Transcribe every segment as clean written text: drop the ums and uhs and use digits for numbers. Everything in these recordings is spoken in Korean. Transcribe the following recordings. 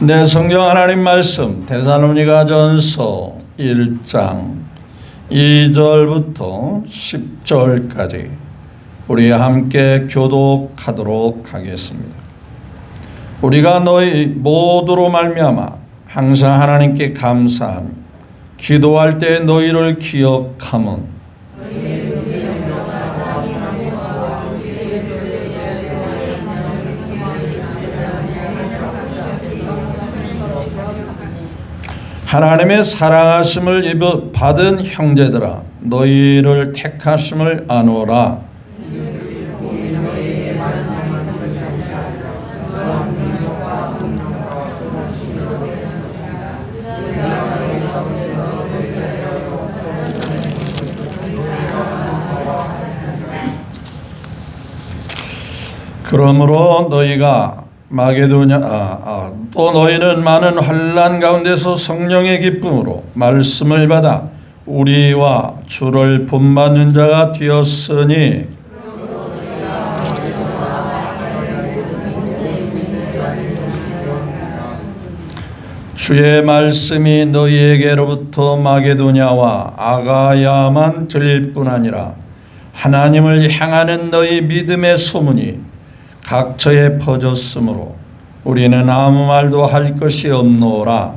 내 성경 하나님 말씀 데살로니가전서 1장 2절부터 10절까지 우리 함께 교독하도록 하겠습니다. 우리가 너희 모두로 말미암아 항상 하나님께 감사하며 기도할 때 너희를 기억함은 하나님의 사랑하심을 받은 형제들아 너희를 택하심을 아노라. 그러므로 너희가 또 너희는 많은 환난 가운데서 성령의 기쁨으로 말씀을 받아 우리와 주를 본받는 자가 되었으니 주의 말씀이 너희에게로부터 마게도냐와 아가야만 들릴 뿐 아니라 하나님을 향하는 너희 믿음의 소문이 각처에 퍼졌으므로 우리는 아무 말도 할 것이 없노라.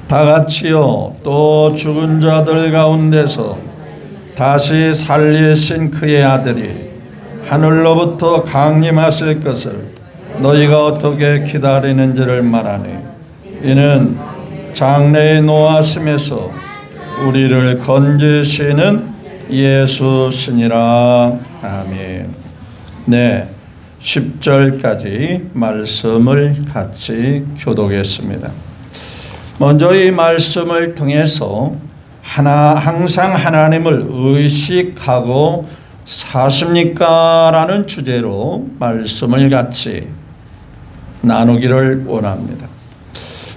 다 같이요 또 죽은 자들 가운데서 다시 살리신 그의 아들이 하늘로부터 강림하실 것을 너희가 어떻게 기다리는지를 말하니 이는 장래의 노하심에서 우리를 건지시는 예수시니라. 아멘. 네, 10절까지 말씀을 같이 교독했습니다. 먼저 이 말씀을 통해서 항상 하나님을 의식하고 사십니까? 라는 주제로 말씀을 같이 나누기를 원합니다.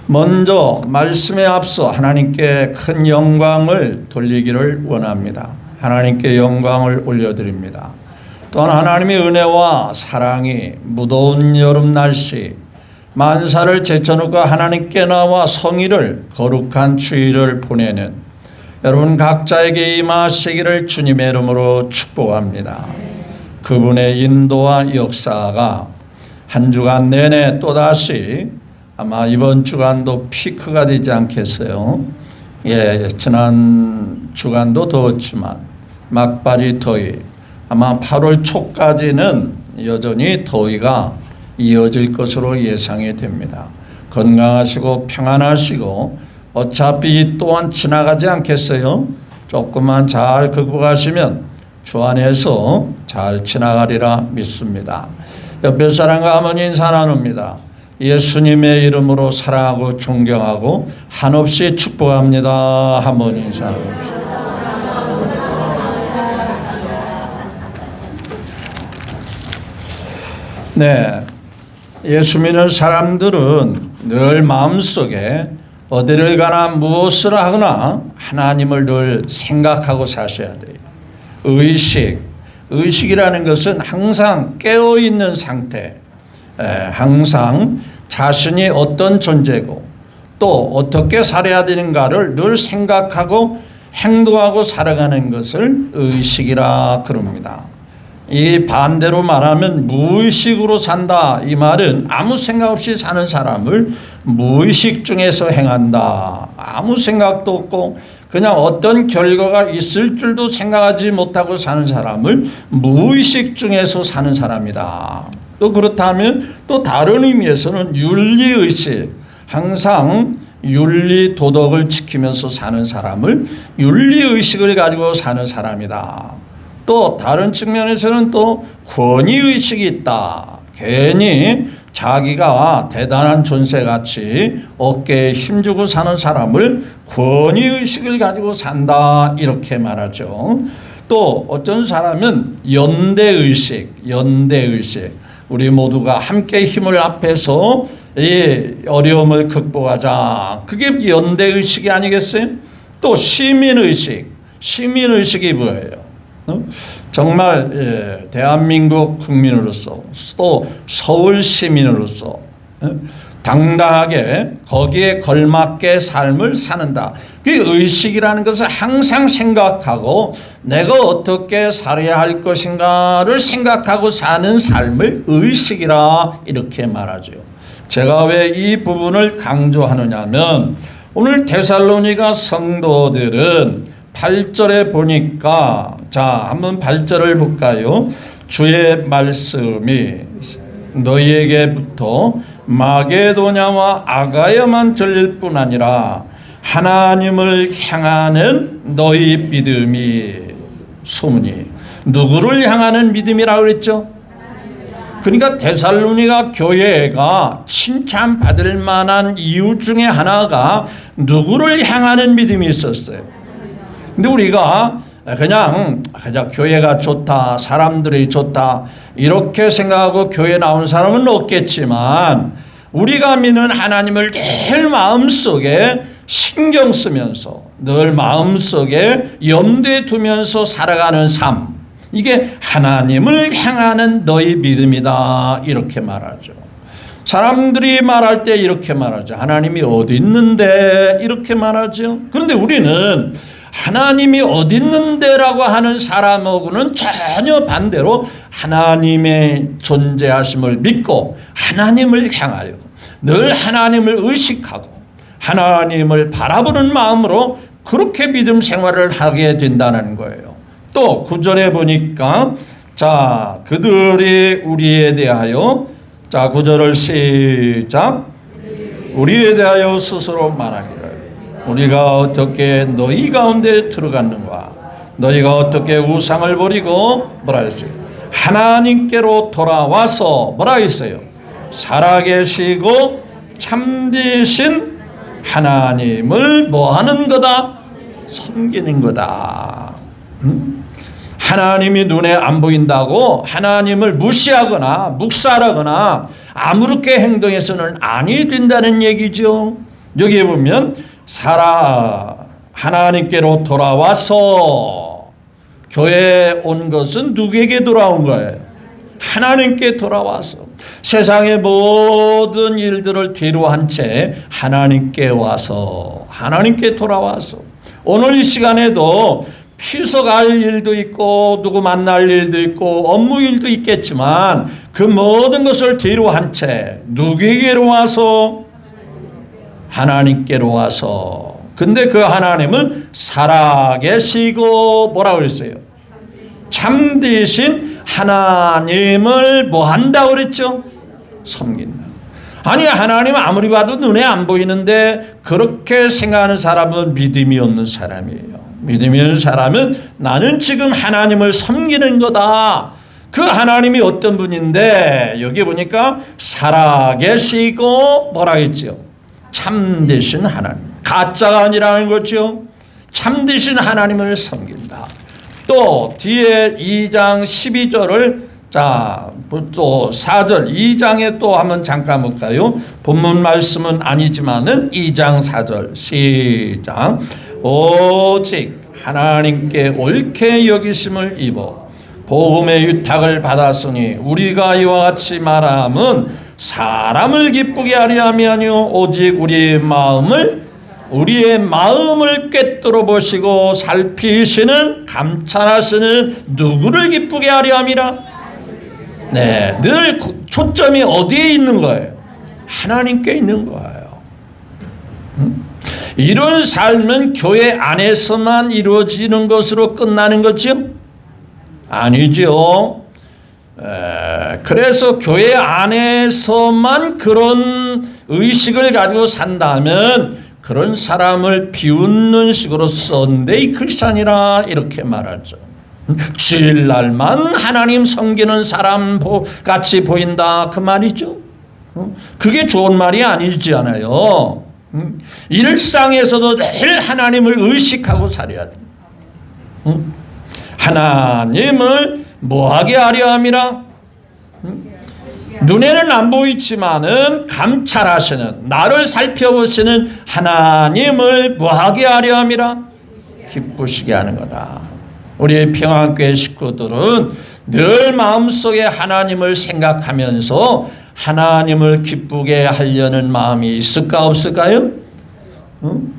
먼저 말씀에 앞서 하나님께 큰 영광을 돌리기를 원합니다. 하나님께 영광을 올려드립니다. 또한 하나님의 은혜와 사랑이 무더운 여름 날씨 만사를 제쳐놓고 하나님께 나와 성의를 거룩한 주일을 보내는 여러분 각자에게 임하시기를 주님의 이름으로 축복합니다. 그분의 인도와 역사가 한 주간 내내 또다시 아마 이번 주간도 피크가 되지 않겠어요. 지난 주간도 더웠지만 막바지 더위 아마 8월 초까지는 여전히 더위가 이어질 것으로 예상이 됩니다. 건강하시고 평안하시고 어차피 이 또한 지나가지 않겠어요. 조금만 잘 극복하시면 주 안에서 잘 지나가리라 믿습니다. 옆에 사람과 한번 인사 나눕니다. 예수님의 이름으로 사랑하고 존경하고 한없이 축복합니다. 한번 인사 나눕시다. 네, 예수 믿는 사람들은 늘 마음속에 어디를 가나 무엇을 하거나 하나님을 늘 생각하고 사셔야 돼요. 의식이라는 것은 항상 깨어있는 상태, 항상 자신이 어떤 존재고 또 어떻게 살아야 되는가를 늘 생각하고 행동하고 살아가는 것을 의식이라 그럽니다. 이 반대로 말하면 무의식으로 산다. 이 말은 아무 생각 없이 사는 사람을 무의식 중에서 행한다. 아무 생각도 없고 그냥 어떤 결과가 있을 줄도 생각하지 못하고 사는 사람을 무의식 중에서 사는 사람이다. 또 그렇다면 또 다른 의미에서는 윤리의식, 항상 윤리 도덕을 지키면서 사는 사람을 윤리의식을 가지고 사는 사람이다. 또 다른 측면에서는 또 권위의식이 있다. 괜히 자기가 대단한 존재같이 어깨에 힘주고 사는 사람을 권위의식을 가지고 산다 이렇게 말하죠. 또 어떤 사람은 연대의식 우리 모두가 함께 힘을 합해서 이 어려움을 극복하자. 그게 연대의식이 아니겠어요? 또 시민의식. 시민의식이 뭐예요? 정말 대한민국 국민으로서 또 서울 시민으로서 당당하게 거기에 걸맞게 삶을 사는다. 그 의식이라는 것을 항상 생각하고 내가 어떻게 살아야 할 것인가를 생각하고 사는 삶을 의식이라 이렇게 말하죠. 제가 왜 이 부분을 강조하느냐 하면 오늘 데살로니가 성도들은 8절에 보니까 자 한번 8절을 볼까요? 주의 말씀이 너희에게부터 마게도냐와 아가야만 들릴 뿐 아니라 하나님을 향하는 너희 믿음이 소문이 누구를 향하는 믿음이라고 그랬죠? 그러니까 데살로니가 교회가 칭찬받을 만한 이유 중에 하나가 누구를 향하는 믿음이 있었어요. 근데 우리가 그냥 교회가 좋다, 사람들이 좋다 이렇게 생각하고 교회 나온 사람은 없겠지만 우리가 믿는 하나님을 늘 마음속에 신경 쓰면서 늘 마음속에 염두에 두면서 살아가는 삶, 이게 하나님을 향하는 너희 믿음이다 이렇게 말하죠. 사람들이 말할 때 이렇게 말하죠. 하나님이 어디 있는데 이렇게 말하죠. 그런데 우리는 하나님이 어디 있는데라고 하는 사람하고는 전혀 반대로 하나님의 존재하심을 믿고 하나님을 향하여 늘 하나님을 의식하고 하나님을 바라보는 마음으로 그렇게 믿음 생활을 하게 된다는 거예요. 또 9절에 보니까 자 그들이 우리에 대하여 자 9절을 시작 우리에 대하여 스스로 말하기를 우리가 어떻게 너희 가운데 들어갔는가 너희가 어떻게 우상을 버리고 뭐라 했어요? 하나님께로 돌아와서 뭐라 했어요? 살아계시고 참되신 하나님을 뭐하는 거다? 섬기는 거다. 하나님이 눈에 안 보인다고 하나님을 무시하거나 묵살하거나 아무렇게 행동해서는 아니 된다는 얘기죠. 여기에 보면 하나님께로 돌아와서 교회에 온 것은 누구에게 돌아온 거예요? 하나님께 돌아와서 세상의 모든 일들을 뒤로 한 채 하나님께 와서 하나님께 돌아와서 오늘 이 시간에도 피서 갈 일도 있고 누구 만날 일도 있고 업무 일도 있겠지만 그 모든 것을 뒤로 한 채 누구에게로 와서 하나님께로 와서 근데 그 하나님은 살아계시고 뭐라고 그랬어요? 참되신 하나님을 뭐 한다고 그랬죠? 섬긴다. 아니 하나님 아무리 봐도 눈에 안 보이는데 그렇게 생각하는 사람은 믿음이 없는 사람이에요. 믿음이 없는 사람은 나는 지금 하나님을 섬기는 거다. 그 하나님이 어떤 분인데 여기 보니까 살아계시고 뭐라 했죠? 참되신 하나님. 가짜가 아니라는 거죠. 참되신 하나님을 섬긴다. 또 뒤에 2장 12절을 또 4절 2장에 또 한번 잠깐 볼까요? 본문 말씀은 아니지만은 2장 4절 시작 오직 하나님께 옳게 여기심을 입어 복음의 유탁을 받았으니 우리가 이와 같이 말함은 사람을 기쁘게 하려 함이 아니요 오직 우리의 마음을 꿰뚫어 보시고 살피시는 감찰하시는 누구를 기쁘게 하려 함이라. 네, 늘 초점이 어디에 있는 거예요? 하나님께 있는 거예요. 이런 삶은 교회 안에서만 이루어지는 것으로 끝나는 거죠? 아니죠. 그래서 교회 안에서만 그런 의식을 가지고 산다면 그런 사람을 비웃는 식으로 썬데이 크리스찬이라 이렇게 말하죠. 주일날만 하나님 섬기는 사람 같이 보인다 그 말이죠. 그게 좋은 말이 아니지 않아요. 일상에서도 늘 하나님을 의식하고 살아야 돼. 하나님을 뭐하게 하려 함이라? 눈에는 안 보이지만은 감찰하시는, 나를 살펴보시는 하나님을 뭐하게 하려 함이라? 기쁘시게 하는 거다. 우리 평안교회 식구들은 늘 마음속에 하나님을 생각하면서 하나님을 기쁘게 하려는 마음이 있을까 없을까요? 응?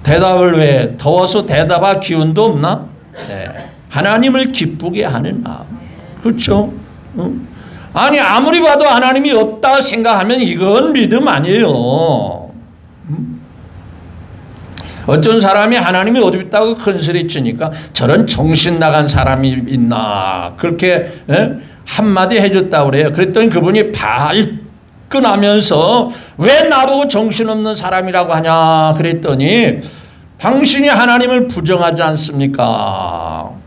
대답을 왜? 더워서 대답할 기운도 없나? 네. 하나님을 기쁘게 하는 마음. 그렇죠? 응? 아니 아무리 봐도 하나님이 없다 생각하면 이건 믿음 아니에요. 어떤 사람이 하나님이 어디 있다고 큰소리 치니까 저런 정신 나간 사람이 있나 그렇게 한마디 해줬다고 그래요. 그랬더니 그분이 발끈하면서 왜 나보고 정신없는 사람이라고 하냐 그랬더니 당신이 하나님을 부정하지 않습니까?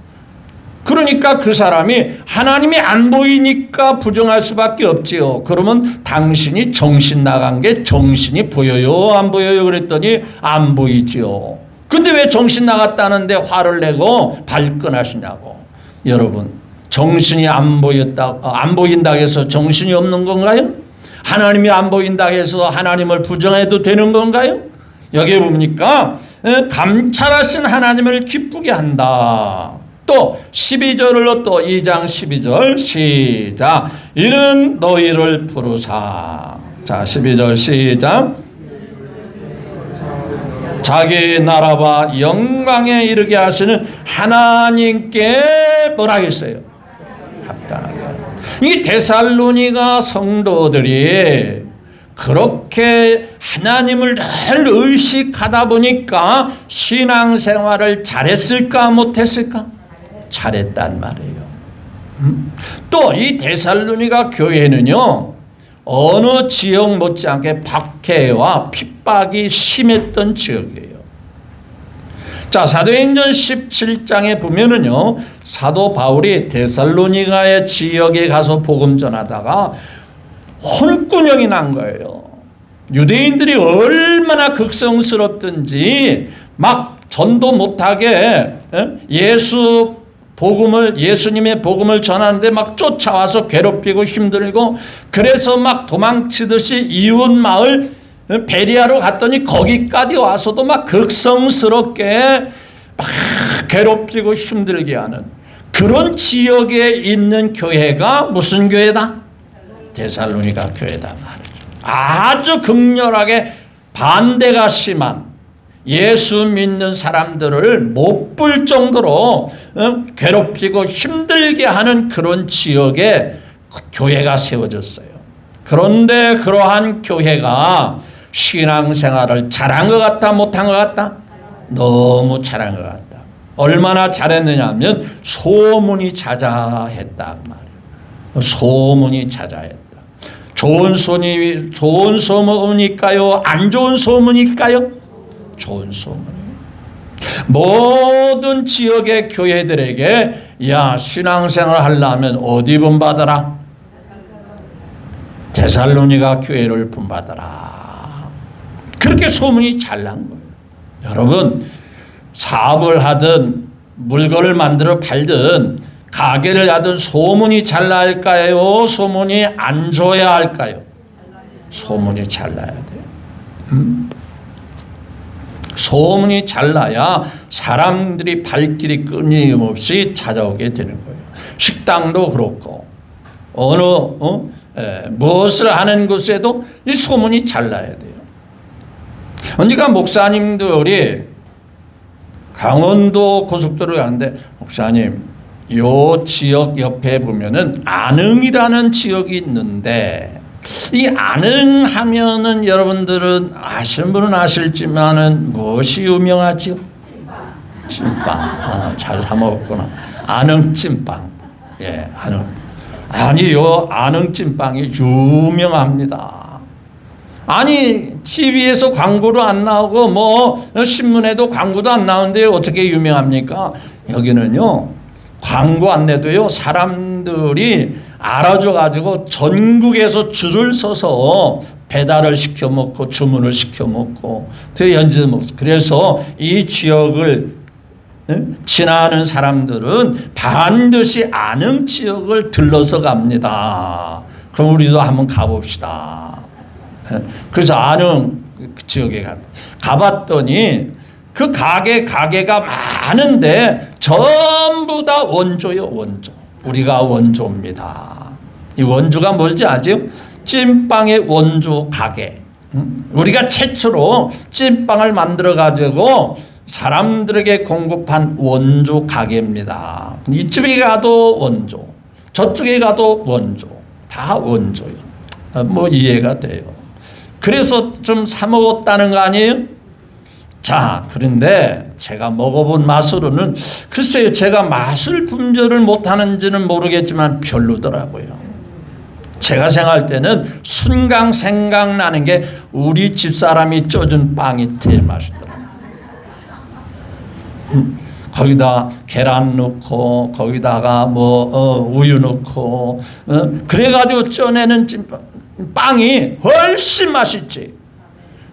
그러니까 그 사람이 하나님이 안 보이니까 부정할 수밖에 없지요. 그러면 당신이 정신 나간 게 정신이 보여요? 안 보여요? 그랬더니 안 보이지요. 근데 왜 정신 나갔다는데 화를 내고 발끈하시냐고. 여러분, 정신이 안 보인다고 해서 정신이 없는 건가요? 하나님이 안 보인다고 해서 하나님을 부정해도 되는 건가요? 여기 보니까 감찰하신 하나님을 기쁘게 한다. 또 12절로 또 2장 12절 시작. 이는 너희를 부르사. 자 12절 시작. 자기 나라와 영광에 이르게 하시는 하나님께 뭐라 했어요? 합당하게. 이 데살로니가 성도들이 그렇게 하나님을 늘 의식하다 보니까 신앙생활을 잘했을까 못했을까? 잘했단 말이에요. 또 이 데살로니가 교회는요 어느 지역 못지않게 박해와 핍박이 심했던 지역이에요. 자 사도행전 17장에 보면은요 사도 바울이 데살로니가의 지역에 가서 복음 전하다가 혼꾸녕이 난 거예요. 유대인들이 얼마나 극성스럽든지 막 전도 못하게 예수님의 복음을 전하는데 막 쫓아와서 괴롭히고 힘들고 그래서 막 도망치듯이 이웃 마을 베리아로 갔더니 거기까지 와서도 막 극성스럽게 막 괴롭히고 힘들게 하는 그런 지역에 있는 교회가 무슨 교회다? 데살로니가 교회다 말이죠. 아주 극렬하게 반대가 심한 예수 믿는 사람들을 못 볼 정도로 괴롭히고 힘들게 하는 그런 지역에 교회가 세워졌어요. 그런데 그러한 교회가 신앙생활을 잘한 것 같다 못한 것 같다? 너무 잘한 것 같다. 얼마나 잘했느냐 하면 소문이 자자했다 말이에요. 소문이 자자했다. 좋은 소문일까요? 안 좋은 소문일까요? 좋은 소문. 모든 지역의 교회들에게 야 신앙생활 하려면 어디 본받아라? 데살로니가 교회를 본받아라. 그렇게 소문이 잘 난 거예요. 여러분 사업을 하든 물건을 만들어 팔든 가게를 하든 소문이 잘 날까요? 소문이 안 좋아야 할까요? 소문이 잘 나야 돼요. 소문이 잘 나야 사람들이 발길이 끊임없이 찾아오게 되는 거예요. 식당도 그렇고 어느 무엇을 하는 곳에도 이 소문이 잘 나야 돼요. 언젠가 목사님들이 강원도 고속도로 가는데 목사님 요 지역 옆에 보면은 안흥이라는 지역이 있는데 이 안흥하면은 여러분들은 아시는 분은 아실지만은 무엇이 유명하죠? 찐빵. 잘 사 먹었구나. 안흥 찐빵. 예, 안흥. 아니 요 안흥 찐빵이 유명합니다. 아니 TV에서 광고도 안 나오고 뭐 신문에도 광고도 안 나오는데 어떻게 유명합니까? 여기는요 광고 안 내도요 사람들이 알아줘 가지고 전국에서 줄을 서서 배달을 시켜 먹고 주문을 시켜 먹고 그래서 이 지역을 지나는 사람들은 반드시 안흥 지역을 들러서 갑니다. 그럼 우리도 한번 가봅시다. 그래서 아는 지역에 가봤더니 그 가게가 많은데 전부 다 원조요, 원조. 우리가 원조입니다. 이 원조가 뭔지 아죠? 찐빵의 원조 가게. 우리가 최초로 찐빵을 만들어 가지고 사람들에게 공급한 원조 가게입니다. 이쪽에 가도 원조, 저쪽에 가도 원조, 다 원조요. 뭐 이해가 돼요. 그래서 좀 사 먹었다는 거 아니에요? 자, 그런데 제가 먹어본 맛으로는 글쎄요, 제가 맛을 분별을 못하는지는 모르겠지만 별로더라고요. 제가 생각할 때는 순간 생각나는 게 우리 집사람이 쪄준 빵이 제일 맛있더라고요. 거기다 계란 넣고 거기다가 우유 넣고 그래가지고 쪄내는 빵이 훨씬 맛있지.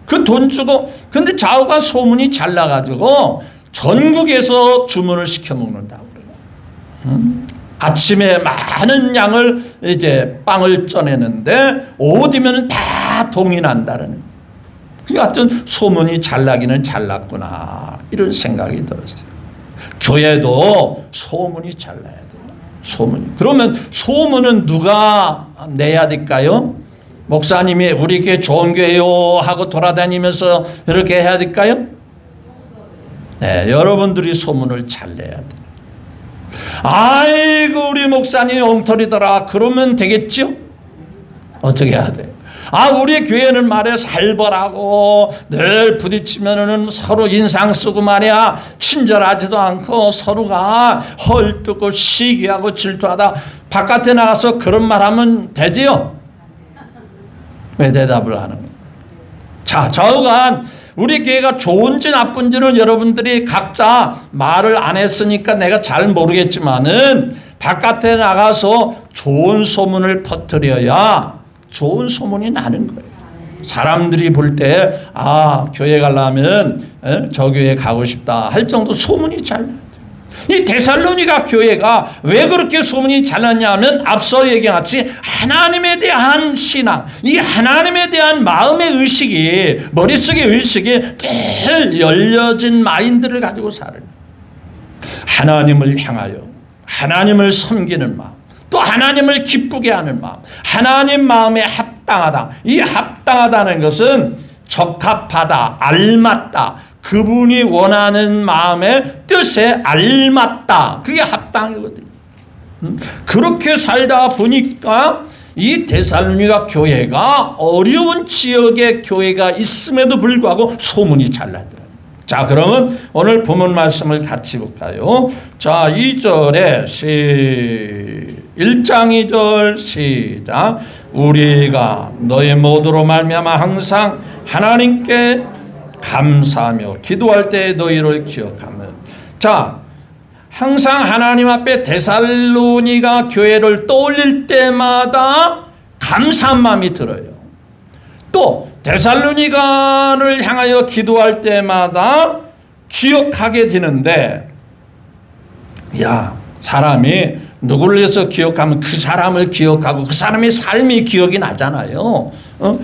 그 돈 주고, 근데 좌우가 소문이 잘 나가지고 전국에서 주문을 시켜 먹는다고 그래요. 아침에 많은 양을 이제 빵을 쪄내는데 오후 되면 다 동인한다는. 하여튼 소문이 잘 나기는 잘 났구나, 이런 생각이 들었어요. 교회도 소문이 잘 나야 돼요. 소문이. 그러면 소문은 누가 내야 될까요? 목사님이 우리 교회 좋은 교회요 하고 돌아다니면서 이렇게 해야 될까요? 네, 여러분들이 소문을 잘 내야 돼요. 아이고 우리 목사님 엉터리더라 그러면 되겠죠? 어떻게 해야 돼요? 아, 우리 교회는 말이야 살벌하고 늘 부딪히면은 서로 인상 쓰고 말이야 친절하지도 않고 서로가 헐뜯고 시기하고 질투하다 바깥에 나가서 그런 말 하면 되지요? 왜 대답을 하는 거예요? 자, 좌우간 우리 교회가 좋은지 나쁜지는 여러분들이 각자 말을 안 했으니까 내가 잘 모르겠지만은 바깥에 나가서 좋은 소문을 퍼뜨려야 좋은 소문이 나는 거예요. 사람들이 볼 때 아, 교회 가려면 저 교회 가고 싶다 할 정도 소문이 잘 나요. 이 데살로니가 교회가 왜 그렇게 소문이 잘 났냐면 앞서 얘기했지 하나님에 대한 신앙, 이 하나님에 대한 마음의 의식이, 머릿속의 의식이 늘 열려진 마인드를 가지고 살아요. 하나님을 향하여 하나님을 섬기는 마음, 또 하나님을 기쁘게 하는 마음, 하나님 마음에 합당하다. 이 합당하다는 것은 적합하다, 알맞다, 그분이 원하는 마음의 뜻에 알맞다. 그게 합당이거든요. 그렇게 살다 보니까 이 데살로니가 교회가 어려운 지역의 교회가 있음에도 불구하고 소문이 잘 나더라고요. 자, 그러면 오늘 본문 말씀을 같이 볼까요? 자, 2절에 1장 2절 시작. 우리가 너의 모두로 말미암아 항상 하나님께 감사하며 기도할 때 너희를 기억하면. 자, 항상 하나님 앞에 데살로니가 교회를 떠올릴 때마다 감사한 마음이 들어요. 또 데살로니가를 향하여 기도할 때마다 기억하게 되는데, 야, 사람이 누구를 위해서 기억하면 그 사람을 기억하고 그 사람의 삶이 기억이 나잖아요.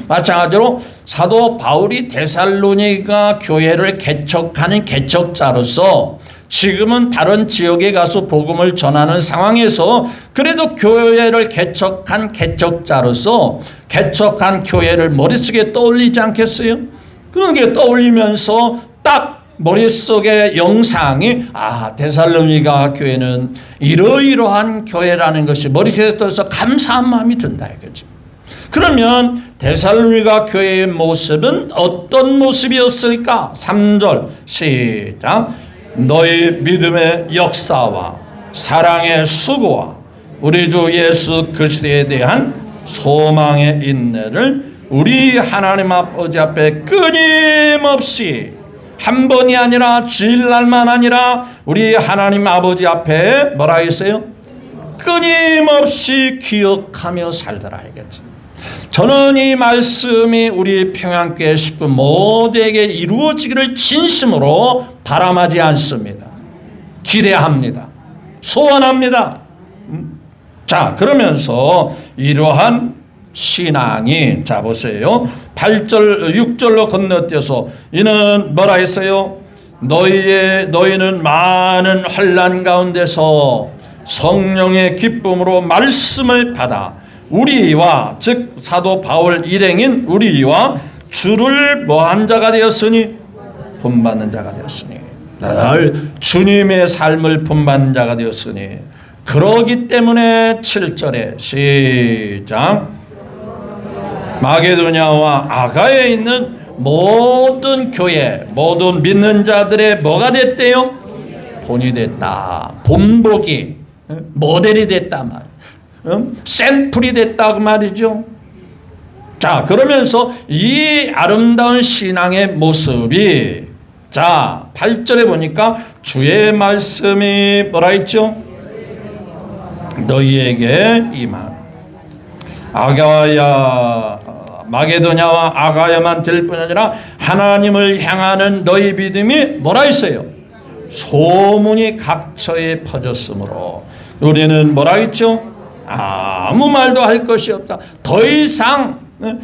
마찬가지로 사도 바울이 데살로니가 교회를 개척하는 개척자로서 지금은 다른 지역에 가서 복음을 전하는 상황에서 그래도 교회를 개척한 개척자로서 개척한 교회를 머릿속에 떠올리지 않겠어요? 그런 게 떠올리면서 딱 머릿속의 영상이 데살로니가 교회는 이러이러한 교회라는 것이 머릿속에 떠서 감사한 마음이 든다 이거죠. 그러면 데살로니가 교회의 모습은 어떤 모습이었을까? 3절 시작. 너희 믿음의 역사와 사랑의 수고와 우리 주 예수 그리스도에 대한 소망의 인내를 우리 하나님 아버지 앞에 끊임없이 한 번이 아니라 주일날만 아니라 우리 하나님 아버지 앞에 뭐라 했어요? 끊임없이 기억하며 살더라 이거지. 저는 이 말씀이 우리 평양교회 식구 모두에게 이루어지기를 진심으로 바람하지 않습니다. 기대합니다. 소원합니다. 자, 그러면서 이러한 신앙이, 자 보세요. 8절 6절로 건너뛰어서 이는 뭐라 했어요? 너희는 많은 환난 가운데서 성령의 기쁨으로 말씀을 받아 우리와, 즉 사도 바울 일행인 우리와 주를 뭐한 자가 되었으니 본받는 자가 되었으니, 늘 주님의 삶을 본받는 자가 되었으니, 그러기 때문에 7절에 시작, 마게도냐와 아가야에 있는 모든 교회, 모든 믿는 자들의 뭐가 됐대요? 본이 됐다. 본보기, 모델이 됐다 말이에요. 샘플이 됐다 그 말이죠. 자, 그러면서 이 아름다운 신앙의 모습이, 자 8절에 보니까 주의 말씀이 뭐라 했죠? 너희에게 임한, 아가야, 마게도냐와 아가야만 될 뿐 아니라 하나님을 향하는 너희 믿음이 뭐라 했어요? 소문이 각처에 퍼졌으므로 우리는 뭐라 했죠? 아무 말도 할 것이 없다. 더 이상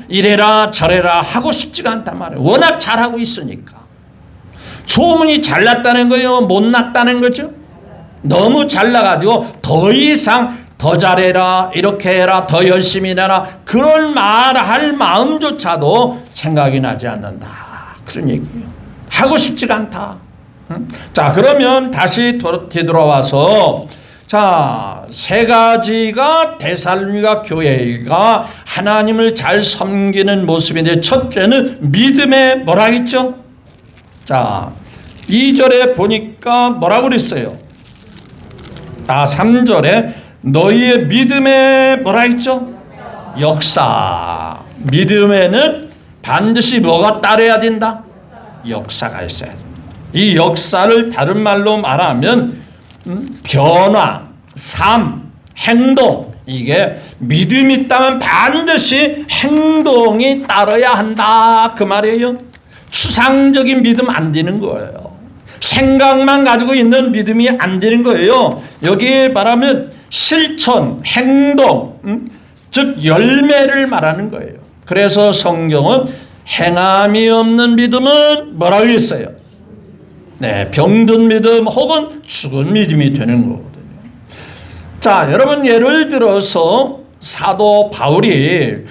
이래라 저래라 하고 싶지가 않단 말이에요. 워낙 잘하고 있으니까. 소문이 잘났다는 거예요? 못났다는 거죠? 너무 잘나가지고 더 이상 더 잘해라, 이렇게 해라, 더 열심히 해라, 그런 말 할 마음조차도 생각이 나지 않는다, 그런 얘기예요. 하고 싶지가 않다. 자, 그러면 다시 되돌아와서, 자, 세 가지가 데살로니가 교회가 하나님을 잘 섬기는 모습인데, 첫째는 믿음에 뭐라 했죠? 자, 2절에 보니까 뭐라고 그랬어요? 3절에 너희의 믿음에 뭐라 했죠? 역사. 믿음에는 반드시 뭐가 따라야 된다? 역사가 있어야 된다. 이 역사를 다른 말로 말하면 변화, 삶, 행동, 이게 믿음이 있다면 반드시 행동이 따라야 한다 그 말이에요. 추상적인 믿음 안 되는 거예요. 생각만 가지고 있는 믿음이 안 되는 거예요. 여기에 말하면 실천, 행동, 즉 열매를 말하는 거예요. 그래서 성경은 행함이 없는 믿음은 뭐라고 했어요? 네, 병든 믿음 혹은 죽은 믿음이 되는 거거든요. 자, 여러분 예를 들어서 사도 바울이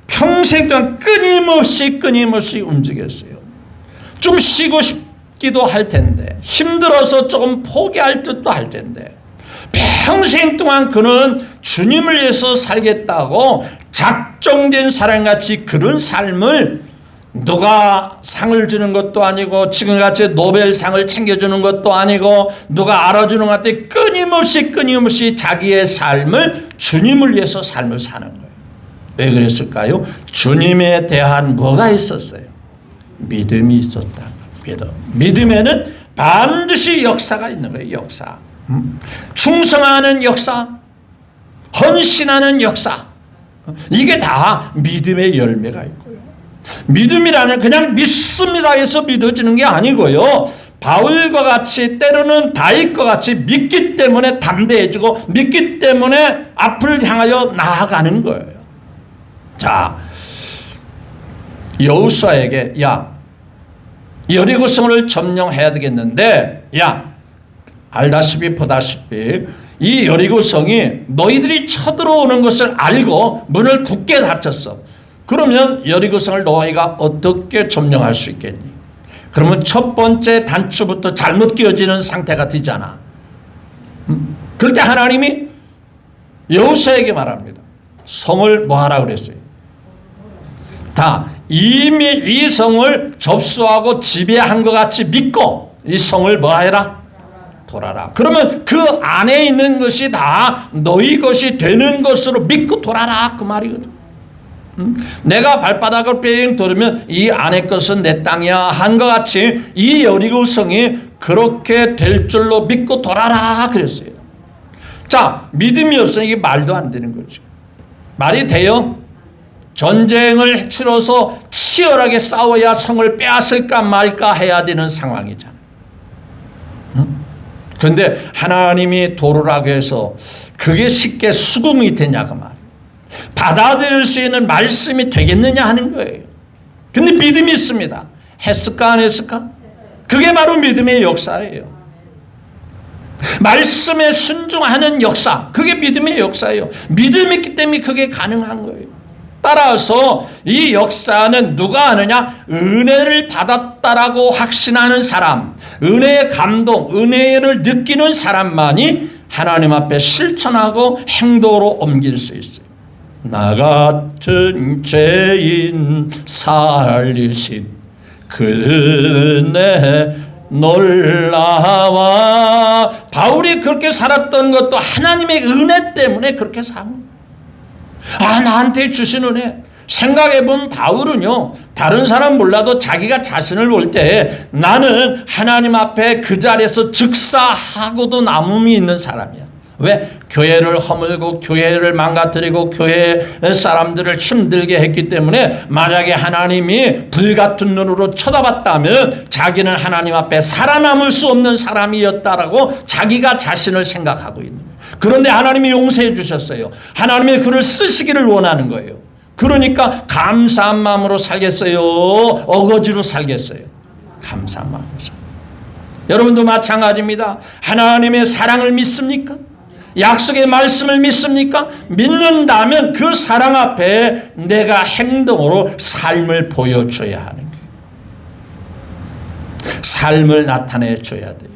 평생 동안 끊임없이 움직였어요. 좀 쉬고 싶기도 할 텐데, 힘들어서 조금 포기할 듯도 할 텐데, 평생 동안 그는 주님을 위해서 살겠다고 작정된 사람같이 그런 삶을, 누가 상을 주는 것도 아니고 지금같이 노벨상을 챙겨주는 것도 아니고 누가 알아주는 것 같아 끊임없이 자기의 삶을 주님을 위해서 삶을 사는 거예요. 왜 그랬을까요? 주님에 대한 뭐가 있었어요? 믿음이 있었다. 믿음에는 반드시 역사가 있는 거예요. 역사. 충성하는 역사, 헌신하는 역사, 이게 다 믿음의 열매가 있고요. 믿음이라는 그냥 믿습니다 해서 믿어지는 게 아니고요. 바울과 같이, 때로는 다윗과 같이 믿기 때문에 담대해지고 믿기 때문에 앞을 향하여 나아가는 거예요. 자, 여호수아에게 야, 여리고성을 점령해야 되겠는데, 야, 알다시피 보다시피 이 여리고성이 너희들이 쳐들어오는 것을 알고 문을 굳게 닫혔어. 그러면 여리고성을 너희가 어떻게 점령할 수 있겠니? 그러면 첫 번째 단추부터 잘못 끼워지는 상태가 되잖아. 그럴 때 하나님이 여호수아에게 말합니다. 성을 뭐 하라 그랬어요? 다 이미 이 성을 접수하고 지배한 것 같이 믿고 이 성을 뭐 해라? 돌아라. 그러면 그 안에 있는 것이 다 너희 것이 되는 것으로 믿고 돌아라 그 말이거든. 내가 발바닥을 뺑 돌으면 이 안에 것은 내 땅이야 한 것 같이 이 여리고성이 그렇게 될 줄로 믿고 돌아라 그랬어요. 자, 믿음이 없으면 이게 말도 안 되는 거죠. 말이 돼요? 전쟁을 치러서 치열하게 싸워야 성을 빼앗을까 말까 해야 되는 상황이잖아요. 그런데 하나님이 도르라고 해서 그게 쉽게 수긍이 되냐 그 말이에요. 받아들일 수 있는 말씀이 되겠느냐 하는 거예요. 근데 믿음이 있습니다. 했을까 안 했을까? 그게 바로 믿음의 역사예요. 말씀에 순종하는 역사, 그게 믿음의 역사예요. 믿음이 있기 때문에 그게 가능한 거예요. 따라서 이 역사는 누가 하느냐? 은혜를 받았다라고 확신하는 사람, 은혜의 감동, 은혜를 느끼는 사람만이 하나님 앞에 실천하고 행동으로 옮길 수 있어요. 나 같은 죄인 살리신 그 은혜 놀라와. 바울이 그렇게 살았던 것도 하나님의 은혜 때문에 그렇게 산 거예요. 나한테 주신 은혜. 생각해보면 바울은요, 다른 사람 몰라도 자기가 자신을 볼 때 나는 하나님 앞에 그 자리에서 즉사하고도 남음이 있는 사람이야. 왜? 교회를 허물고 교회를 망가뜨리고 교회 사람들을 힘들게 했기 때문에 만약에 하나님이 불같은 눈으로 쳐다봤다면 자기는 하나님 앞에 살아남을 수 없는 사람이었다라고 자기가 자신을 생각하고 있는 거예요. 그런데 하나님이 용서해 주셨어요. 하나님이 그를 쓰시기를 원하는 거예요. 그러니까 감사한 마음으로 살겠어요? 어거지로 살겠어요? 감사한 마음으로 살겠어요. 여러분도 마찬가지입니다. 하나님의 사랑을 믿습니까? 약속의 말씀을 믿습니까? 믿는다면 그 사랑 앞에 내가 행동으로 삶을 보여줘야 하는 거예요. 삶을 나타내줘야 돼요.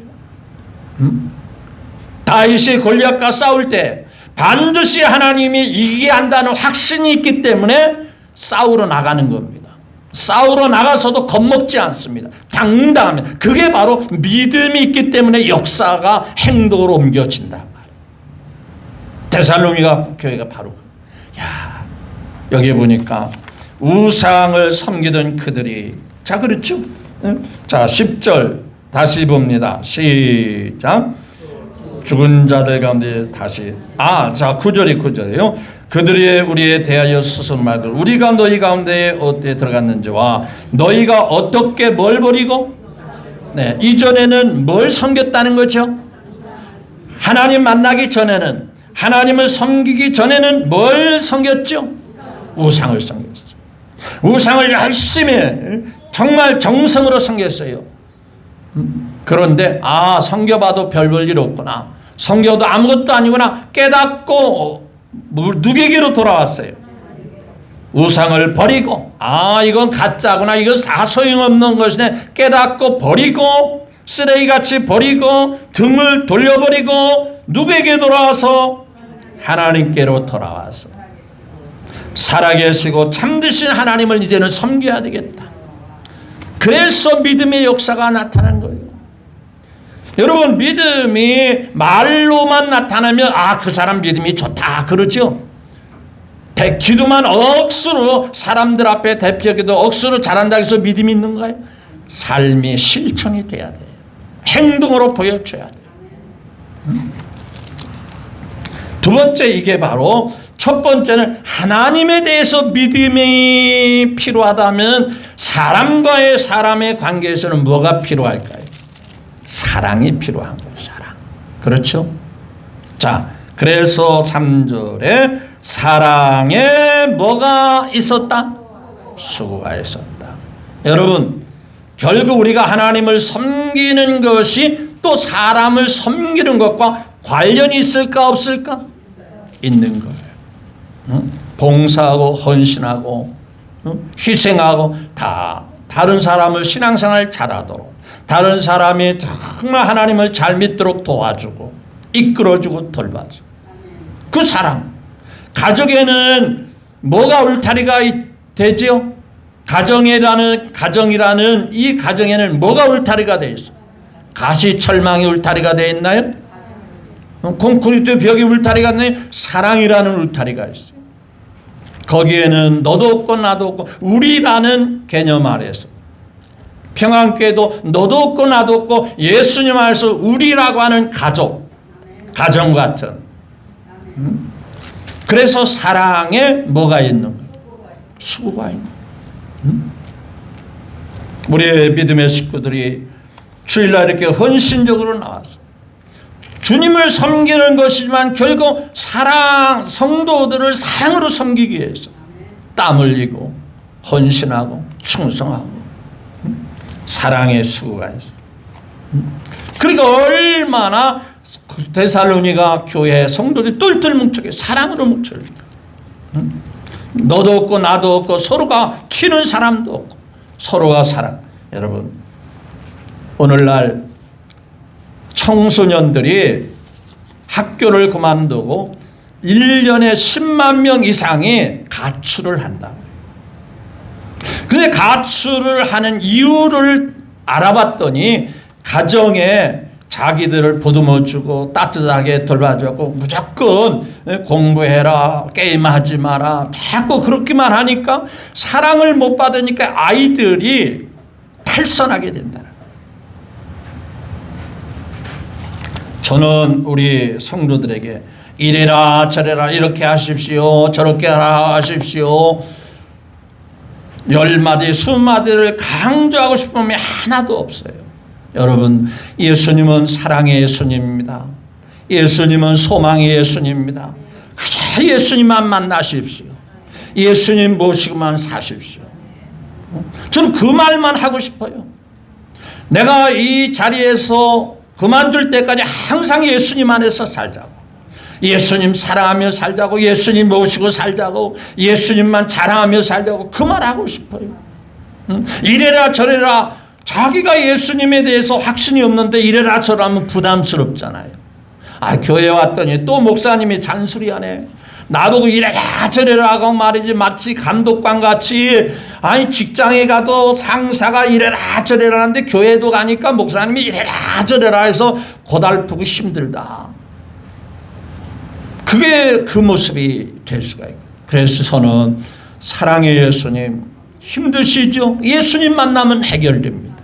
다윗이 골리앗과 싸울 때 반드시 하나님이 이기게 한다는 확신이 있기 때문에 싸우러 나가는 겁니다. 싸우러 나가서도 겁먹지 않습니다. 당당하면. 그게 바로 믿음이 있기 때문에 역사가 행동으로 옮겨진단 말이에요. 데살로니가 교회가 바로, 야, 여기 보니까 우상을 섬기던 그들이, 자, 그렇죠? 자, 10절 다시 봅니다. 시작. 죽은 자들 가운데 다시, 자, 9절이에요. 그들이 우리에 대하여 스스로 말들, 우리가 너희 가운데 어디에 들어갔는지와 너희가 어떻게 뭘 버리고, 네, 이전에는 뭘 섬겼다는 거죠? 하나님 만나기 전에는, 하나님을 섬기기 전에는 뭘 섬겼죠? 우상을 섬겼어요. 우상을 열심히 정말 정성으로 섬겼어요. 그런데 섬겨봐도 별 볼 일 없구나. 섬겨도 아무것도 아니구나 깨닫고 누구에게로 돌아왔어요? 우상을 버리고, 이건 가짜구나, 이건 다 소용없는 것이네 깨닫고 버리고, 쓰레기같이 버리고 등을 돌려버리고 누구에게 돌아와서? 하나님께로 돌아와서 살아계시고 참되신 하나님을 이제는 섬겨야 되겠다. 그래서 믿음의 역사가 나타난 거예요. 여러분, 믿음이 말로만 나타나면 그 사람 믿음이 좋다 그러죠. 기도만 억수로 사람들 앞에 대표기도 억수로 잘한다고 해서 믿음이 있는가요? 삶이 실천이 돼야 돼요. 행동으로 보여줘야 돼요. 두 번째, 이게 바로 첫 번째는 하나님에 대해서 믿음이 필요하다면 사람과의 사람의 관계에서는 뭐가 필요할까요? 사랑이 필요한 거예요. 사랑. 그렇죠? 자, 그래서 3절에 사랑에 뭐가 있었다? 수고가 있었다. 여러분, 결국 우리가 하나님을 섬기는 것이 또 사람을 섬기는 것과 관련이 있을까 없을까? 있는 거예요. 봉사하고 헌신하고 희생하고 다 다른 사람을 신앙생활 잘하도록, 다른 사람이 정말 하나님을 잘 믿도록 도와주고 이끌어주고 돌봐주고, 그 사랑. 가족에는 뭐가 울타리가 되죠? 가정이라는 이 가정에는 뭐가 울타리가 되어 있어? 가시철망이 울타리가 되어 있나요? 콘크리트 벽이 울타리가 있나요? 사랑이라는 울타리가 있어요. 거기에는 너도 없고 나도 없고 우리라는 개념 아래서, 평안교회도 너도 없고 나도 없고 예수님 안에서 우리라고 하는 가족, 가정 같은. 그래서 사랑에 뭐가 있는 거예요? 수고가 있는 거예요. 우리의 믿음의 식구들이 주일날 이렇게 헌신적으로 나와서 주님을 섬기는 것이지만 결국 성도들을 사랑으로 섬기기 위해서 땀 흘리고 헌신하고 충성하고 사랑의 수고가 있어요. 그리고 얼마나 데살로니가 교회 성도들이 똘똘 뭉쳐게 사랑으로 뭉쳐요. 너도 없고 나도 없고 서로가 튀는 사람도 없고 서로가 사랑. 여러분, 오늘날 청소년들이 학교를 그만두고 1년에 10만 명 이상이 가출을 한다. 그런데 가출을 하는 이유를 알아봤더니 가정에 자기들을 보듬어주고 따뜻하게 돌봐주고 무조건 공부해라, 게임하지 마라, 자꾸 그렇게만 하니까 사랑을 못 받으니까 아이들이 탈선하게 된다. 저는 우리 성도들에게 이래라 저래라 이렇게 하십시오, 저렇게 하십시오, 10마디 20마디를 강조하고 싶으면 하나도 없어요. 여러분, 예수님은 사랑의 예수님입니다. 예수님은 소망의 예수님입니다. 그저 예수님만 만나십시오. 예수님 모시고만 사십시오. 저는 그 말만 하고 싶어요. 내가 이 자리에서 그만둘 때까지 항상 예수님 안에서 살자고, 예수님 사랑하며 살자고, 예수님 모시고 살자고, 예수님만 자랑하며 살자고, 그 말 하고 싶어요. 이래라 저래라, 자기가 예수님에 대해서 확신이 없는데 이래라 저래라면 부담스럽잖아요. 교회 왔더니 또 목사님이 잔소리하네. 나보고 이래라 저래라 하고 말이지, 마치 감독관 같이. 직장에 가도 상사가 이래라 저래라 하는데 교회도 가니까 목사님이 이래라 저래라 해서 고달프고 힘들다. 그게 그 모습이 될 수가 있고. 그래서 저는 사랑의 예수님, 힘드시죠? 예수님 만나면 해결됩니다.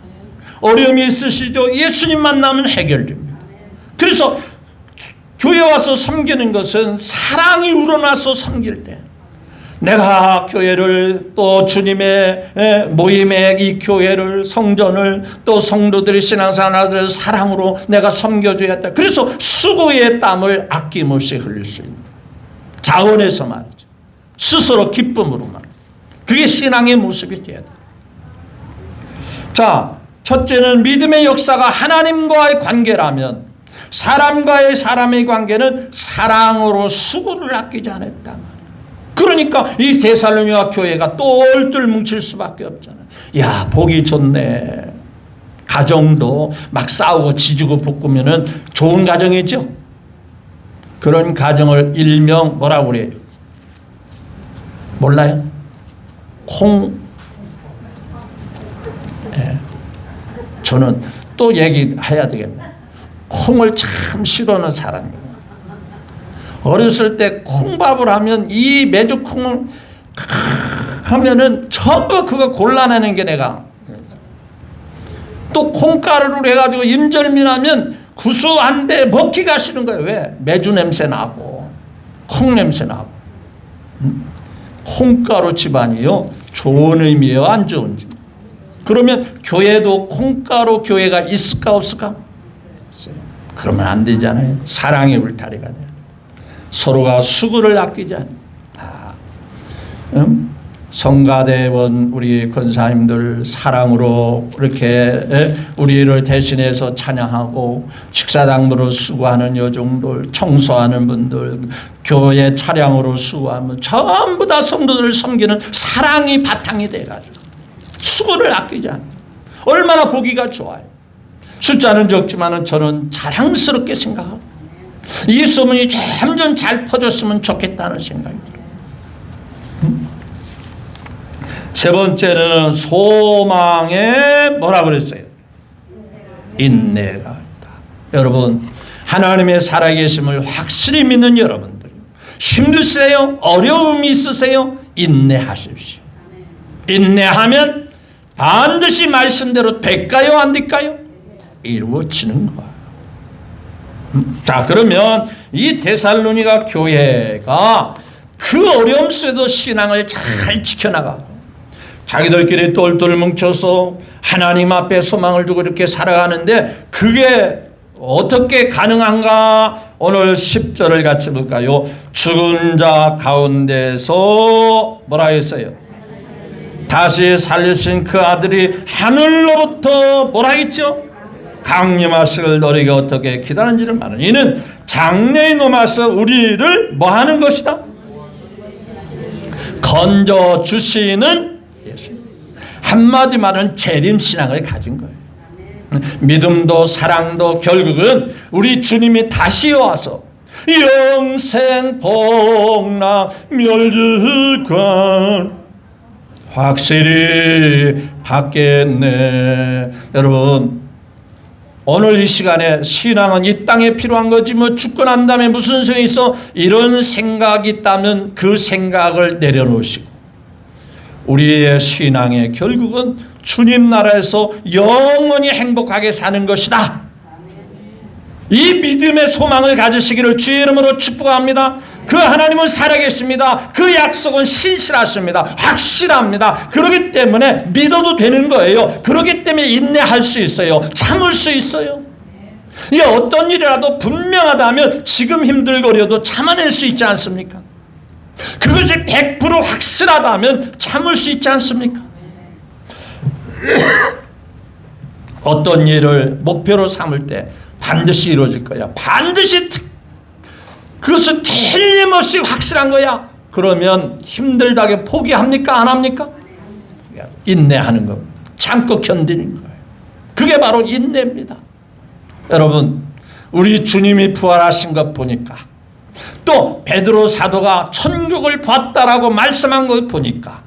어려움이 있으시죠? 예수님 만나면 해결됩니다. 그래서 교회 와서 섬기는 것은 사랑이 우러나서 섬길 때, 내가 교회를 또 주님의 모임에 이 교회를 성전을 또 성도들이 신앙생활을 사랑으로 내가 섬겨줘야겠다. 그래서 수고의 땀을 아낌없이 흘릴 수 있는, 자원해서 말이죠. 스스로 기쁨으로 말이죠. 그게 신앙의 모습이 돼야 돼요. 자, 첫째는 믿음의 역사가 하나님과의 관계라면 사람과의 사람의 관계는 사랑으로 수고를 아끼지 않았단 말이에요. 그러니까 이 데살로니가 교회가 똘똘 뭉칠 수밖에 없잖아요. 야, 보기 좋네. 가정도 막 싸우고 지지고 볶으면은 좋은 가정이죠. 그런 가정을 일명 뭐라고 그래요? 몰라요? 저는 또 얘기해야 되겠네. 콩을 참 싫어하는 사람이에요. 어렸을 때 콩밥을 하면 이 메주콩을 하면은 전부 그거 골라내는 게 내가. 또 콩가루를 해가지고 임절미나면 구수한데 먹기가 싫은 거예요. 왜? 메주 냄새 나고 콩 냄새 나고. 콩가루 집안이요, 좋은 의미예요, 안 좋은 의미? 그러면 교회도 콩가루 교회가 있을까 없을까? 그러면 안 되잖아요. 사랑의 울타리가 돼요. 서로가 수고를 아끼지 않는. 성가대원 우리 권사님들 사랑으로 이렇게 우리를 대신해서 찬양하고, 식사당으로 수고하는 여종들, 청소하는 분들, 교회 차량으로 수고하면 전부 다 성도들을 섬기는 사랑이 바탕이 돼가지고 수고를 아끼지 않는. 얼마나 보기가 좋아요. 숫자는 적지만은 저는 자랑스럽게 생각하고 이 소문이 점점 잘 퍼졌으면 좋겠다는 생각이 들어요. 세 번째는 소망에 뭐라 그랬어요? 인내가 있다. 여러분, 하나님의 살아계심을 확실히 믿는 여러분들, 힘드세요? 어려움이 있으세요? 인내하십시오. 인내하면 반드시 말씀대로 될까요? 안 될까요? 이루어지는 거예요. 자, 그러면 이 데살로니가 교회가 그 어려움 속에도 신앙을 잘 지켜나가고 자기들끼리 똘똘 뭉쳐서 하나님 앞에 소망을 두고 이렇게 살아가는데, 그게 어떻게 가능한가? 오늘 10절을 같이 볼까요? 죽은 자 가운데서 뭐라 했어요? 다시 살리신 그 아들이 하늘로부터 뭐라 했죠? 강림하시기를 너희에게 어떻게 기다리는지를 말하는 이는 장래에 넘어서 우리를 뭐 하는 것이다? 건져 주시는 예수. 한마디 말은 재림신앙을 가진 거예요. 믿음도 사랑도 결국은 우리 주님이 다시 와서 영생 복락 멸류관 확실히 받겠네. 여러분, 오늘 이 시간에 신앙은 이 땅에 필요한 거지 뭐 죽고 난 다음에 무슨 소용이 있어? 이런 생각이 있다면 그 생각을 내려놓으시고 우리의 신앙의 결국은 주님 나라에서 영원히 행복하게 사는 것이다. 이 믿음의 소망을 가지시기를 주의 이름으로 축복합니다. 그 하나님은 살아계십니다. 그 약속은 신실하십니다. 확실합니다. 그렇기 때문에 믿어도 되는 거예요. 그렇기 때문에 인내할 수 있어요. 참을 수 있어요. 이 어떤 일이라도 분명하다면 지금 힘들거려도 참아낼 수 있지 않습니까? 그것이 100% 확실하다면 참을 수 있지 않습니까? 어떤 일을 목표로 삼을 때 반드시 이루어질 거야. 반드시 그것은 틀림없이 확실한 거야. 그러면 힘들다게 포기합니까? 안 합니까? 인내하는 겁니다. 참고 견디는 거예요. 그게 바로 인내입니다. 여러분, 우리 주님이 부활하신 것 보니까 또 베드로 사도가 천국을 봤다라고 말씀한 걸 보니까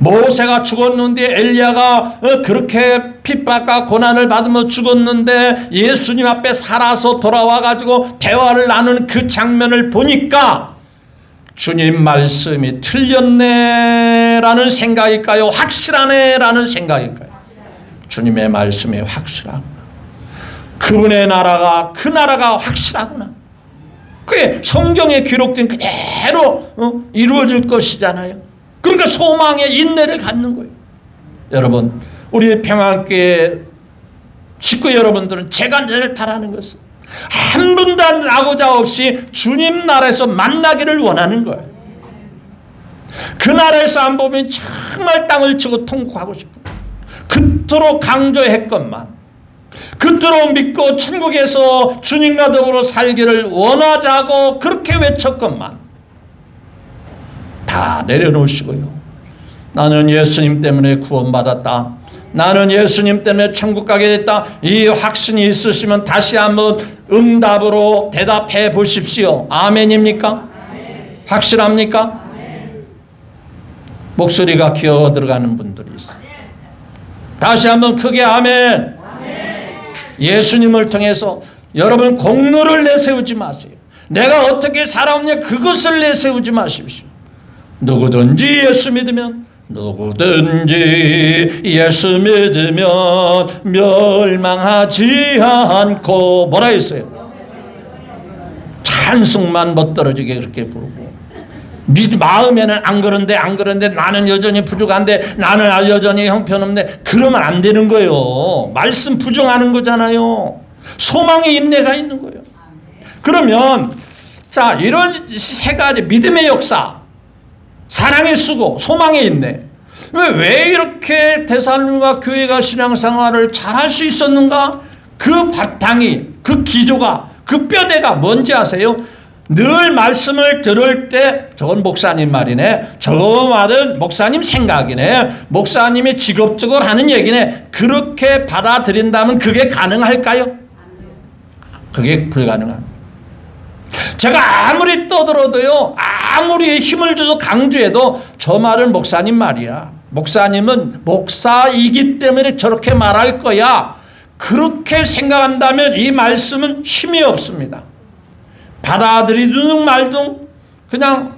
모세가 죽었는데 엘리야가 그렇게 핍박과 고난을 받으며 죽었는데 예수님 앞에 살아서 돌아와가지고 대화를 나누는 그 장면을 보니까 주님 말씀이 틀렸네라는 생각일까요? 확실하네라는 생각일까요? 주님의 말씀이 확실하구나. 그분의 나라가 그 나라가 확실하구나. 그게 성경에 기록된 그대로 이루어질 것이잖아요. 그러니까 소망의 인내를 갖는 거예요. 여러분, 우리 평안교회 식구 여러분들은 제가 늘 바라는 것은 한 분도 나고자 없이 주님 나라에서 만나기를 원하는 거예요. 그 나라에서 안 보면 정말 땅을 치고 통곡하고 싶어요. 그토록 강조했건만, 그토록 믿고 천국에서 주님과 더불어 살기를 원하자고 그렇게 외쳤건만 다 내려놓으시고요. 나는 예수님 때문에 구원받았다. 나는 예수님 때문에 천국 가게 됐다. 이 확신이 있으시면 다시 한번 응답으로 대답해 보십시오. 아멘입니까? 아멘. 확실합니까? 아멘. 목소리가 기어 들어가는 분들이 있어요. 다시 한번 크게 아멘. 아멘. 예수님을 통해서 여러분 공로를 내세우지 마세요. 내가 어떻게 살아왔냐 그것을 내세우지 마십시오. 누구든지 예수 믿으면 멸망하지 않고 뭐라 했어요? 찬송만 멋들어지게 그렇게 부르고 마음에는 안 그런데 나는 여전히 부족한데 나는 여전히 형편없네. 그러면 안 되는 거예요. 말씀 부정하는 거잖아요. 소망의 인내가 있는 거예요. 그러면 자, 이런 세 가지 믿음의 역사, 사랑의 수고, 소망의 인내. 왜 이렇게 데살로니가 교회가 신앙생활을 잘할 수 있었는가? 그 바탕이, 그 기조가, 그 뼈대가 뭔지 아세요? 늘 말씀을 들을 때 저건 목사님 말이네, 저 말은 목사님 생각이네, 목사님이 직업적으로 하는 얘기네. 그렇게 받아들인다면 그게 가능할까요? 그게 불가능합니다. 제가 아무리 떠들어도요, 아무리 힘을 줘서 강조해도 저 말은 목사님 말이야. 목사님은 목사이기 때문에 저렇게 말할 거야. 그렇게 생각한다면 이 말씀은 힘이 없습니다. 받아들이든 말든 그냥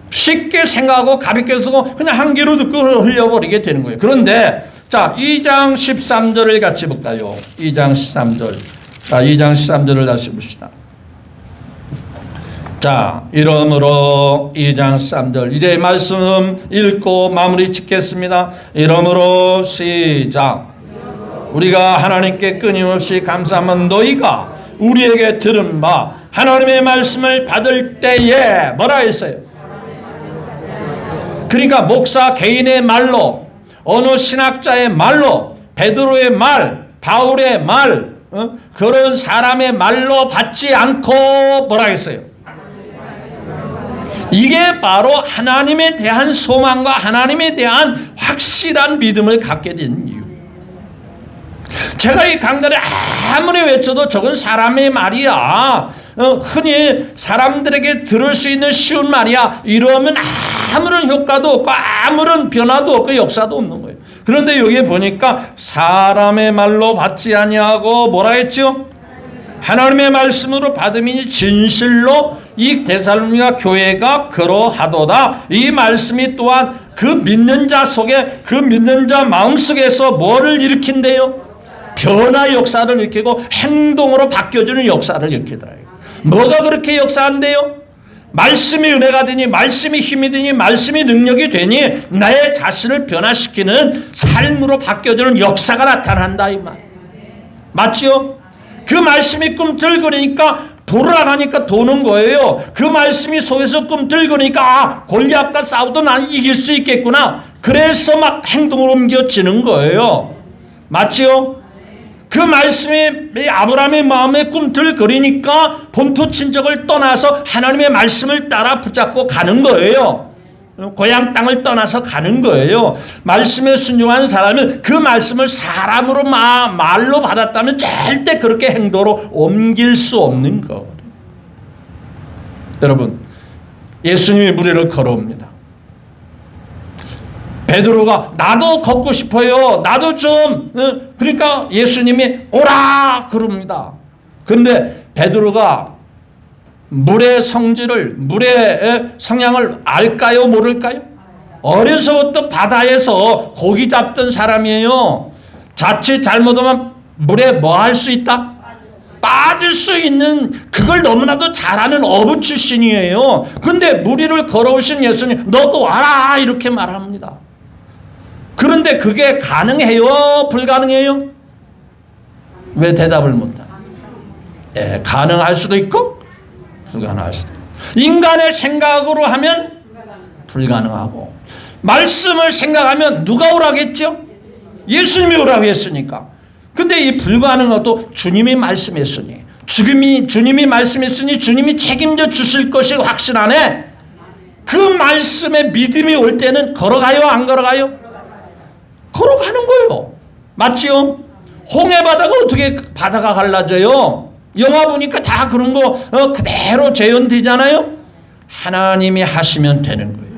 쉽게 생각하고 가볍게 쓰고 그냥 한 귀로 듣고 흘려버리게 되는 거예요. 그런데 자, 2장 13절을 같이 볼까요? 2장 13절. 자, 2장 13절을 다시 봅시다. 자, 이러므로 2장 13절 이제 말씀 읽고 마무리 짓겠습니다. 이러므로 시작. 우리가 하나님께 끊임없이 감사하면 너희가 우리에게 들은 바 하나님의 말씀을 받을 때에 뭐라 했어요? 그러니까 목사 개인의 말로, 어느 신학자의 말로, 베드로의 말, 바울의 말, 그런 사람의 말로 받지 않고 뭐라 했어요? 이게 바로 하나님에 대한 소망과 하나님에 대한 확실한 믿음을 갖게 된 이유. 제가 이 강단에 아무리 외쳐도 저건 사람의 말이야, 흔히 사람들에게 들을 수 있는 쉬운 말이야, 이러면 아무런 효과도 없고 아무런 변화도 없고 역사도 없는 거예요. 그런데 여기 보니까 사람의 말로 받지 아니하고 뭐라 했죠? 하나님의 말씀으로 받음이니 진실로 이 데살로니가 교회가 그러하도다. 이 말씀이 또한 그 믿는 자 속에, 그 믿는 자 마음속에서 뭐를 일으킨대요? 변화 역사를 일으키고 행동으로 바뀌어주는 역사를 일으키더라고요. 뭐가 그렇게 역사한대요? 말씀이 은혜가 되니, 말씀이 힘이 되니, 말씀이 능력이 되니 나의 자신을 변화시키는 삶으로 바뀌어주는 역사가 나타난다 이 말. 맞죠? 그 말씀이 꿈틀거리니까 돌아가니까 도는 거예요. 그 말씀이 속에서 꿈틀거리니까 골리앗과 싸워도 난 이길 수 있겠구나. 그래서 막 행동으로 옮겨지는 거예요. 맞죠? 그 말씀이 아브라함의 마음에 꿈틀거리니까 본토 친척을 떠나서 하나님의 말씀을 따라 붙잡고 가는 거예요. 고향 땅을 떠나서 가는 거예요. 말씀에 순종한 사람은 그 말씀을 사람으로 말로 받았다면 절대 그렇게 행동으로 옮길 수 없는 거. 여러분, 예수님이 무리를 걸어옵니다. 베드로가 나도 걷고 싶어요. 나도 좀. 그러니까 예수님이 오라 그럽니다. 그런데 베드로가 물의 성질을, 물의 성향을 알까요? 모를까요? 어려서부터 바다에서 고기 잡던 사람이에요. 자칫 잘못하면 물에 뭐 할 수 있다? 빠질 수 있는, 그걸 너무나도 잘하는 어부 출신이에요. 그런데 무리를 걸어오신 예수님, 너도 와라 이렇게 말합니다. 그런데 그게 가능해요? 불가능해요? 왜 대답을 못하나? 가능할 수도 있고 불가능할 수도 있고. 인간의 생각으로 하면 불가능하고, 말씀을 생각하면 누가 오라겠죠? 예수님이 오라고 했으니까. 근데 이 불가능한 것도 주님이 말씀했으니, 주님이 말씀했으니 주님이 책임져 주실 것이 확실하네. 그 말씀에 믿음이 올 때는 걸어가요? 안 걸어가요? 걸어가는 거예요. 맞지요? 홍해바다가 어떻게 바다가 갈라져요? 영화 보니까 다 그런 거 그대로 재현되잖아요. 하나님이 하시면 되는 거예요.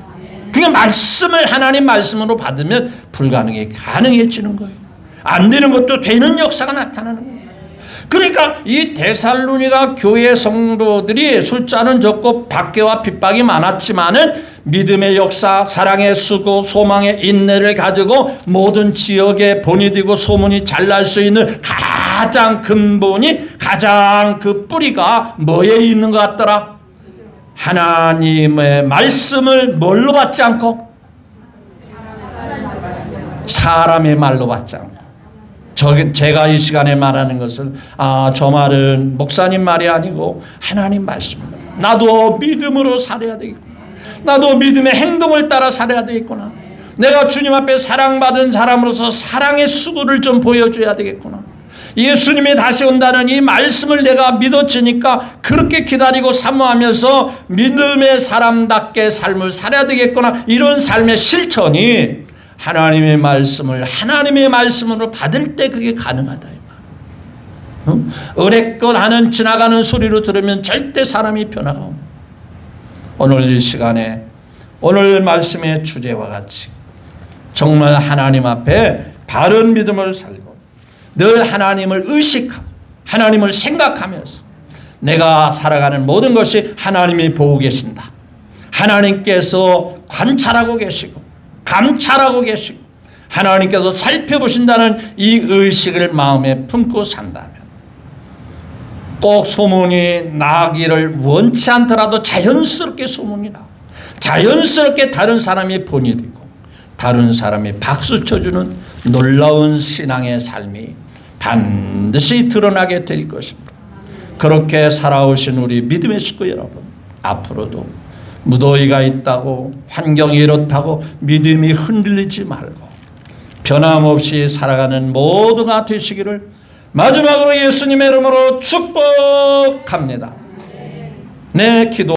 그러니까 말씀을 하나님 말씀으로 받으면 불가능이 가능해지는 거예요. 안 되는 것도 되는 역사가 나타나는 거예요. 그러니까 이 데살로니가 교회 성도들이 숫자는 적고 박해와 핍박이 많았지만은 믿음의 역사, 사랑의 수고, 소망의 인내를 가지고 모든 지역에 본이 되고 소문이 잘 날 수 있는 가장 근본이, 가장 그 뿌리가 뭐에 있는 것 같더라? 하나님의 말씀을 뭘로 받지 않고? 사람의 말로 받지 않고. 제가 이 시간에 말하는 것은 저 말은 목사님 말이 아니고 하나님 말씀입니다. 나도 믿음으로 살아야 되겠구나. 나도 믿음의 행동을 따라 살아야 되겠구나. 내가 주님 앞에 사랑받은 사람으로서 사랑의 수고를 좀 보여줘야 되겠구나. 예수님이 다시 온다는 이 말씀을 내가 믿어지니까 그렇게 기다리고 사모하면서 믿음의 사람답게 삶을 살아야 되겠구나. 이런 삶의 실천이 하나님의 말씀을 하나님의 말씀으로 받을 때 그게 가능하다. 어렵고 하는 지나가는 소리로 들으면 절대 사람이 변화가 없는. 오늘 이 시간에 오늘 말씀의 주제와 같이 정말 하나님 앞에 바른 믿음을 살고 늘 하나님을 의식하고 하나님을 생각하면서 내가 살아가는 모든 것이 하나님이 보고 계신다. 하나님께서 관찰하고 계시고 감찰하고 계시고 하나님께서 살펴보신다는 이 의식을 마음에 품고 산다면 꼭 소문이 나기를 원치 않더라도 자연스럽게 소문이 나고 자연스럽게 다른 사람이 본이 되고 다른 사람이 박수 쳐주는 놀라운 신앙의 삶이 반드시 드러나게 될 것이므로 그렇게 살아오신 우리 믿음의 식구 여러분, 앞으로도 무더위가 있다고 환경이 이렇다고 믿음이 흔들리지 말고 변함없이 살아가는 모두가 되시기를 마지막으로 예수님의 이름으로 축복합니다. 내 기도